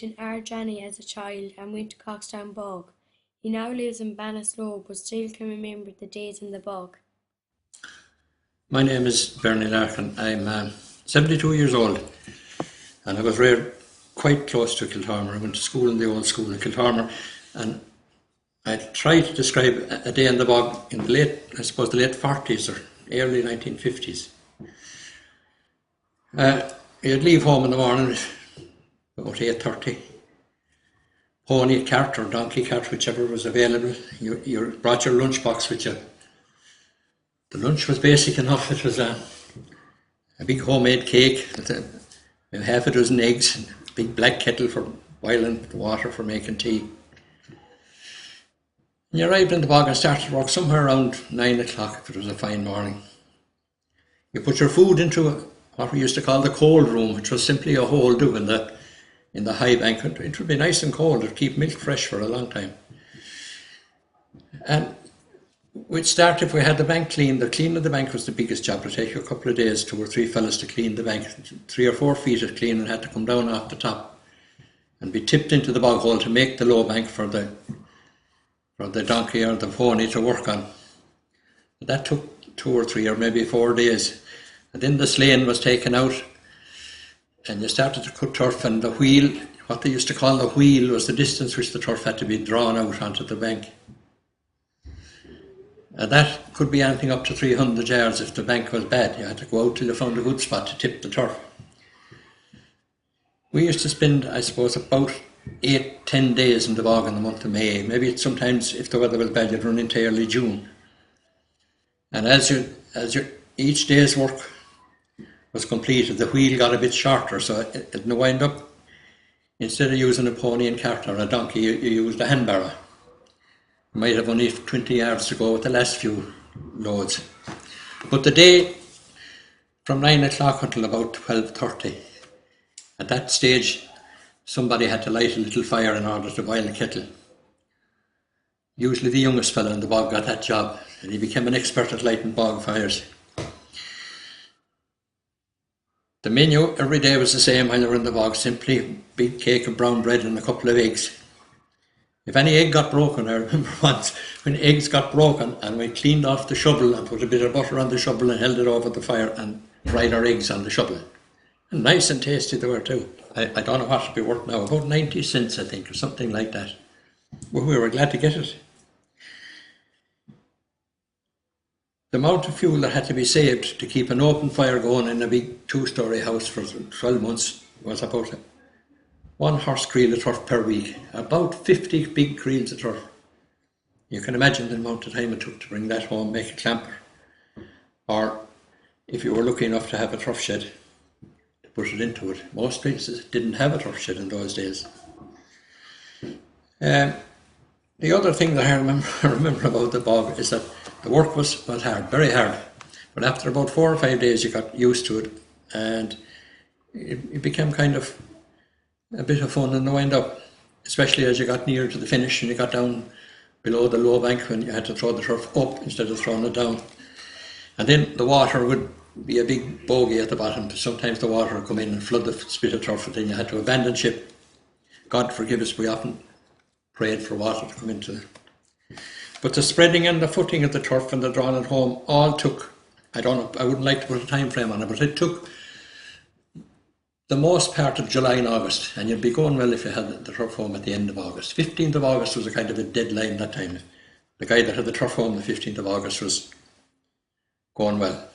lived in Ardjani as a child and went to Coxtown Bog. He now lives in Banaslow but still can remember the days in the bog. My name is Bernie Larkin. I'm 72 years old and I was reared quite close to Kiltormer. I went to school in the old school in Kiltormer, and I try to describe a day in the bog in the late 40s or early 1950s. You'd leave home in the morning about 8:30. Pony cart or donkey cart, whichever was available. You brought your lunchbox with you. The lunch was basic enough. It was a big homemade cake, with half a dozen eggs, and a big black kettle for boiling water for making tea. And you arrived in the bog and started work somewhere around 9 o'clock if it was a fine morning. You put your food into what we used to call the cold room, which was simply a hole dug in the high bank. It would be nice and cold, it would keep milk fresh for a long time. And we'd start if we had the bank cleaned. The cleaning of the bank was the biggest job. It would take you a couple of days, 2 or 3 fellas to clean the bank. 3 or 4 feet of cleaning had to come down off the top and be tipped into the bog hole to make the low bank for the donkey or the pony to work on. That took 2 or 3 or maybe 4 days. And then the slaying was taken out and you started to cut turf, and the wheel, what they used to call the wheel, was the distance which the turf had to be drawn out onto the bank. And that could be anything up to 300 yards if the bank was bad. You had to go out till you found a good spot to tip the turf. We used to spend, I suppose, about 8-10 days in the bog in the month of May. Maybe sometimes, if the weather was bad, you'd run into early June. And as each day's work was completed, the wheel got a bit shorter, so it wind up, instead of using a pony and cart or a donkey, you used a hand barrow. You might have only 20 yards to go with the last few loads. But the day from 9 o'clock until about 12:30, at that stage, somebody had to light a little fire in order to boil the kettle. Usually the youngest fellow in the bog got that job, and he became an expert at lighting bog fires. The menu every day was the same while you were in the bog, simply a big cake of brown bread and a couple of eggs. If any egg got broken, I remember once when eggs got broken and we cleaned off the shovel and put a bit of butter on the shovel and held it over the fire and fried our eggs on the shovel. And nice and tasty they were too. I don't know what it'd be worth now, about 90 cents I think, or something like that. But we were glad to get it. The amount of fuel that had to be saved to keep an open fire going in a big 2-storey house for 12 months was about 1 horse creel of turf per week, about 50 big creels of turf. You can imagine the amount of time it took to bring that home, make a clamper, or if you were lucky enough to have a turf shed, to put it into it. Most places didn't have a turf shed in those days. The other thing that I remember about the bog is that the work was hard, very hard. But after about 4 or 5 days you got used to it, and it became kind of a bit of fun in the wind up, especially as you got near to the finish and you got down below the low bank when you had to throw the turf up instead of throwing it down. And then the water would be a big bogey at the bottom. Sometimes the water would come in and flood the spit of turf, and then you had to abandon ship. God forgive us, we often prayed for water to come into it. But the spreading and the footing of the turf and the drawing it home all took, I wouldn't like to put a time frame on it, but it took the most part of July and August, and you'd be going well if you had the turf home at the end of August. 15th of August was a kind of a deadline that time. The guy that had the turf home the 15th of August was going well.